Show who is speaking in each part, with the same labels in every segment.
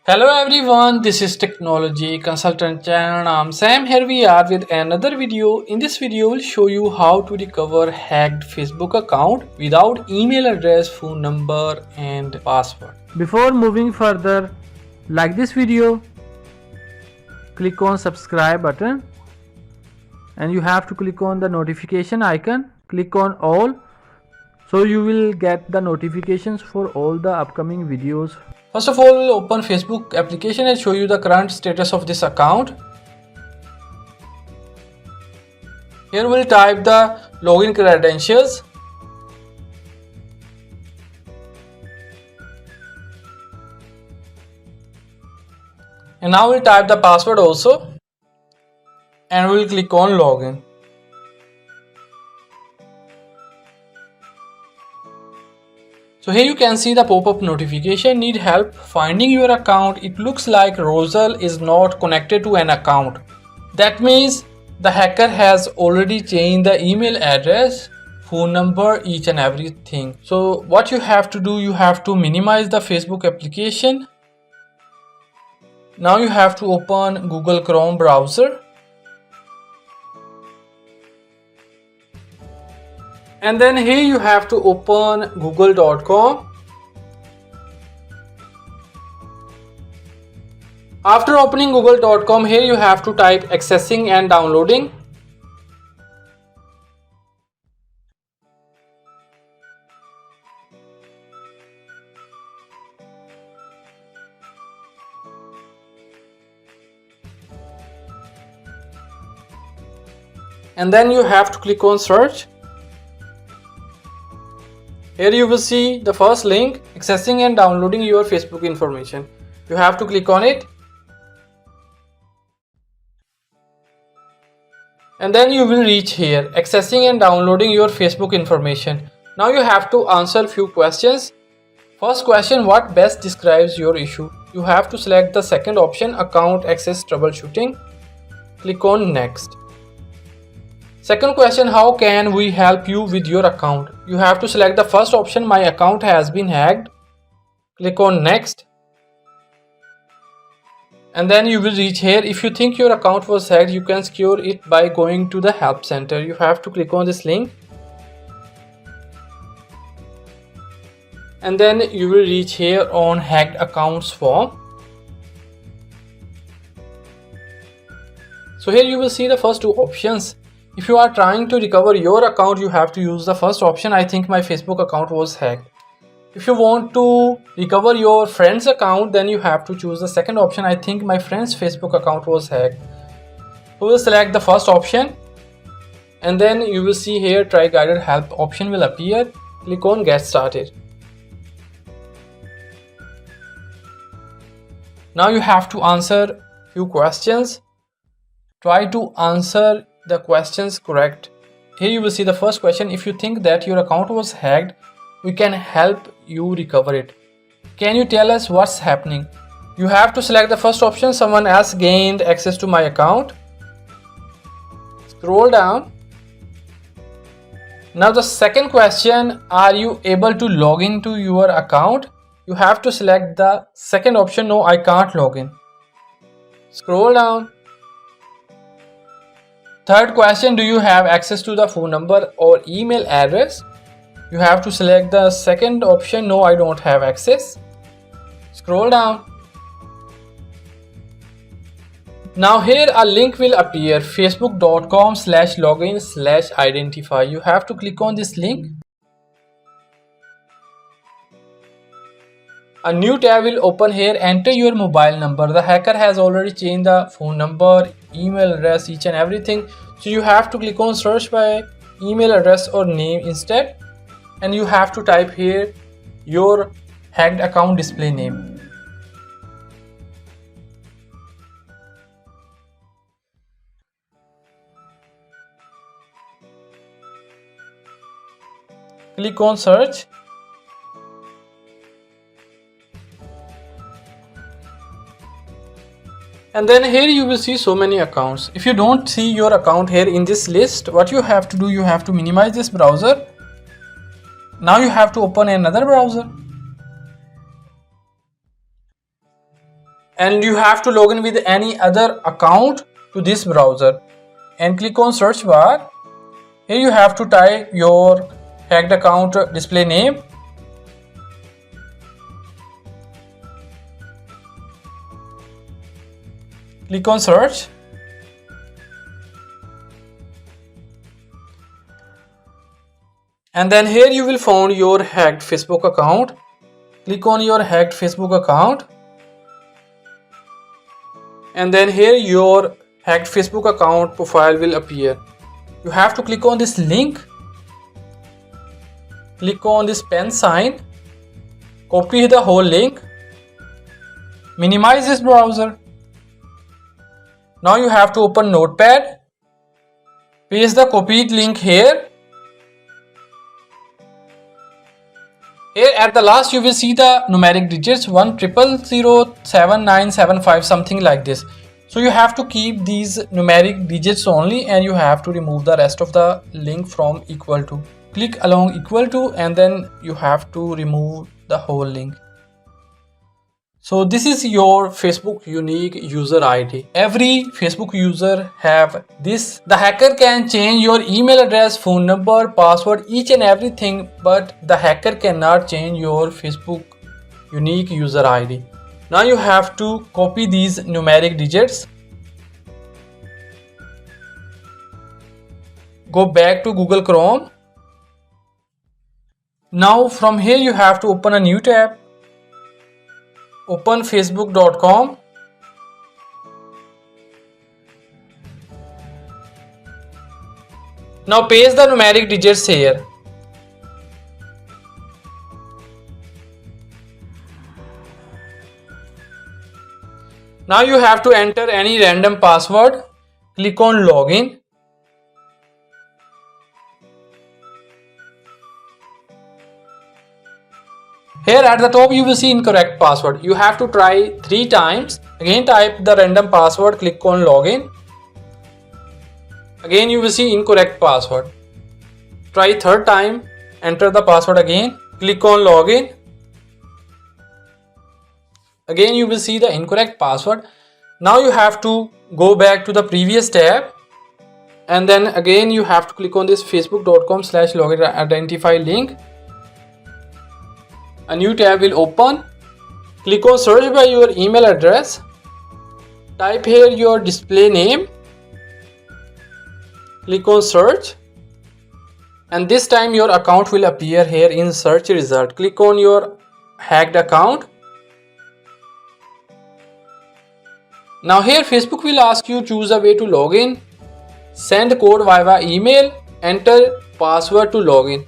Speaker 1: Hello everyone, this is Technology Consultant channel. I'm Sam. Here we are with another video. In this video, we'll show you how to recover hacked Facebook account without email address, phone number and password. Before moving further, like this video, click on subscribe button and you have to click on the notification icon. Click on all so you will get the notifications for all the upcoming videos. First of all, we'll open Facebook application and show you the current status of this account. Here we'll type the login credentials. And now we'll type the password also. And we'll click on login. So here you can see the pop-up notification, need help finding your account. It looks like Rosal is not connected to an account. That means the hacker has already changed the email address, phone number, each and everything. So what you have to do, you have to minimize the Facebook application. Now you have to open Google Chrome browser. And then here you have to open google.com. After opening google.com, here you have to type accessing and downloading. And then you have to click on search. Here you will see the first link, accessing and downloading your Facebook information. You have to click on it. And then you will reach here, accessing and downloading your Facebook information. Now you have to answer a few questions. First question, what best describes your issue? You have to select the second option, account access troubleshooting. Click on next. Second question, how can we help you with your account? You have to select the first option, my account has been hacked. Click on next. And then you will reach here. If you think your account was hacked, you can secure it by going to the help center. You have to click on this link. And then you will reach here on hacked accounts form. So here you will see the first two options. If you are trying to recover your account, you have to use the first option. I think my Facebook account was hacked. If you want to recover your friend's account, then you have to choose the second option. I think my friend's Facebook account was hacked. So we'll select the first option. And then you will see here try guided help option will appear. Click on get started. Now you have to answer few questions. Try to answer the questions correct. Here you will see the first question. If you think that your account was hacked, we can help you recover it. Can you tell us what's happening? You have to select the first option, someone else gained access to my account. Scroll down. Now the second question, are you able to log into your account? You have to select the second option, no, I can't log in. Scroll down. Third question, do you have access to the phone number or email address? You have to select the second option, no, I don't have access. Scroll down. Now here a link will appear, facebook.com/login/identify. You have to click on this link. A new tab will open here, enter your mobile number. The hacker has already changed the phone number, email address, each and everything. So you have to click on search by email address or name instead. And you have to type here your hacked account display name. Click on search. And then here you will see so many accounts. If you don't see your account here in this list, what you have to do, you have to minimize this browser. Now you have to open another browser. and you have to log in with any other account to this browser, and click on search bar. Here you have to type your hacked account display name. Click on search. And then here you will find your hacked Facebook account. Click on your hacked Facebook account. And then here your hacked Facebook account profile will appear. You have to click on this link. Click on this pen sign. Copy the whole link. Minimize this browser. Now you have to open Notepad. Paste the copied link here. Here at the last you will see the numeric digits 1000797 something like this. So you have to keep these numeric digits only, and you have to remove the rest of the link from equal to. Click along equal to, and then you have to remove the whole link. So this is your Facebook unique user ID. Every Facebook user have this. The hacker can change your email address, phone number, password, each and everything, but the hacker cannot change your Facebook unique user ID. Now you have to copy these numeric digits. Go back to Google Chrome. Now from here you have to open a new tab. Open facebook.com. Now paste the numeric digits here. Now you have to enter any random password. Click on login. Here at the top you will see incorrect password. You have to try 3 times. Again type the random password, click on login. Again you will see incorrect password. Try 3rd time, enter the password again, click on login. Again you will see the incorrect password. Now you have to go back to the previous tab, and then again you have to click on this facebook.com/login identify link. A new tab will open. Click on search by your email address. Type here your display name. Click on search, and this time your account will appear here in search result. Click on your hacked account. Now here Facebook will ask you choose a way to log in. Send code via email. Enter password to log in.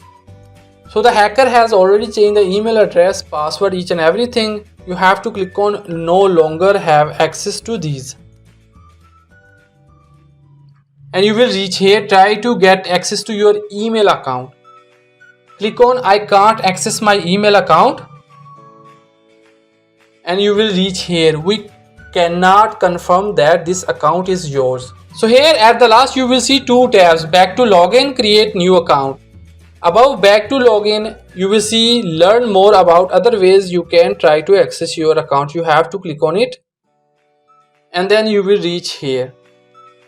Speaker 1: So the hacker has already changed the email address, password, each and everything. You have to click on no longer have access to these. And you will reach here, try to get access to your email account. Click on I can't access my email account. And you will reach here, we cannot confirm that this account is yours. So here at the last you will see 2 tabs, back to login, create new account. Above back to login, you will see learn more about other ways you can try to access your account. You have to click on it, and then you will reach here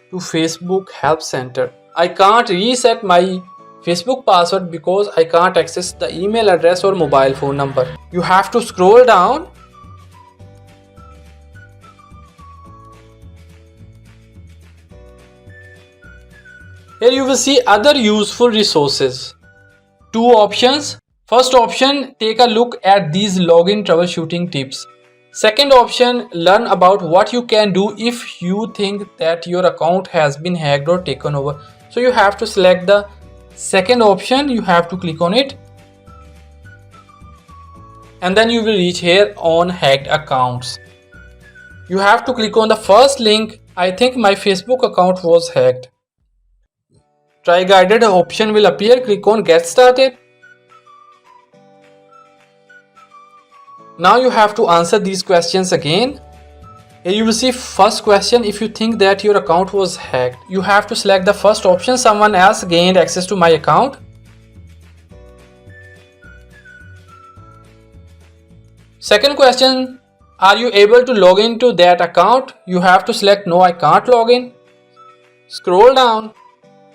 Speaker 1: to Facebook Help Center. I can't reset my Facebook password because I can't access the email address or mobile phone number. You have to scroll down. Here you will see other useful resources. 2 options. First option, take a look at these login troubleshooting tips. Second option, learn about what you can do if you think that your account has been hacked or taken over. So you have to select the second option, you have to click on it, and then you will reach here on hacked accounts. You have to click on the first link. I think my Facebook account was hacked. Try guided option will appear. Click on get started. Now you have to answer these questions again. Here you will see first question, if you think that your account was hacked, you have to select the first option, someone else gained access to my account. Second question, Are you able to log into that account? You have to select no, I can't log in. Scroll down.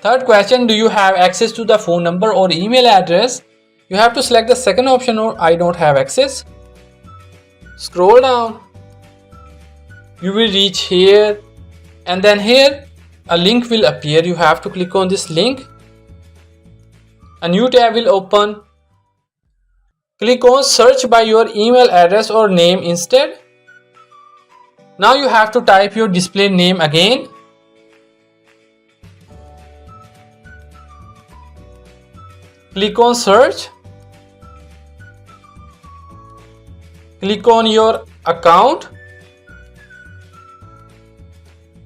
Speaker 1: Third question, do you have access to the phone number or email address? You have to select the second option, or I don't have access. Scroll down. You will reach here, and then here a link will appear. You have to click on this link. A new tab will open. Click on search by your email address or name instead. Now you have to type your display name again. Click on search. Click on your account.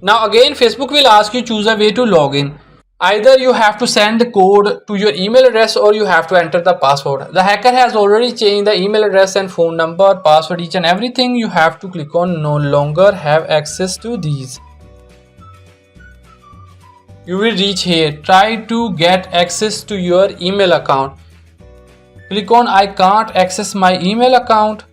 Speaker 1: Now again Facebook will ask you choose a way to log in. Either you have to send the code to your email address or you have to enter the password. The hacker has already changed the email address and phone number, password, each and everything. You have to click on no longer have access to these. You will reach here. Try to get access to your email account. Click on I can't access my email account.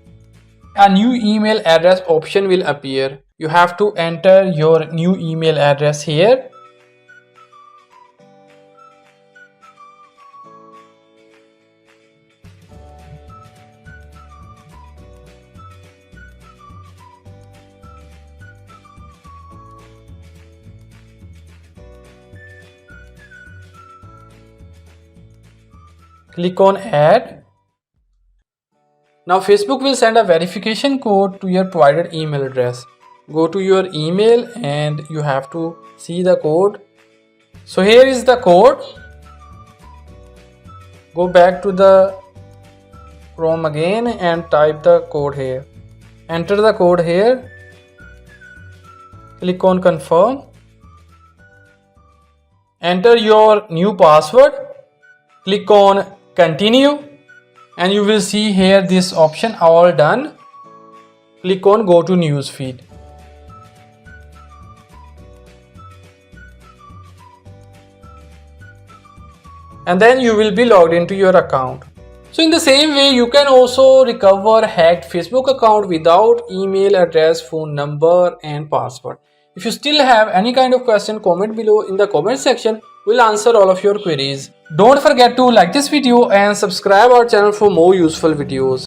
Speaker 1: A new email address option will appear. You have to enter your new email address here. Click on add. Now Facebook will send a verification code to your provided email address. Go to your email and you have to see the code. So here is the code. Go back to the Chrome again and type the code here. Enter the code here. Click on confirm. Enter your new password. Click on continue and you will see here this option all done. Click on go to newsfeed. And then you will be logged into your account. So in the same way you can also recover hacked Facebook account without email address, phone number and password. If you still have any kind of question, comment below in the comment section. We'll answer all of your queries. Don't forget to like this video and subscribe our channel for more useful videos.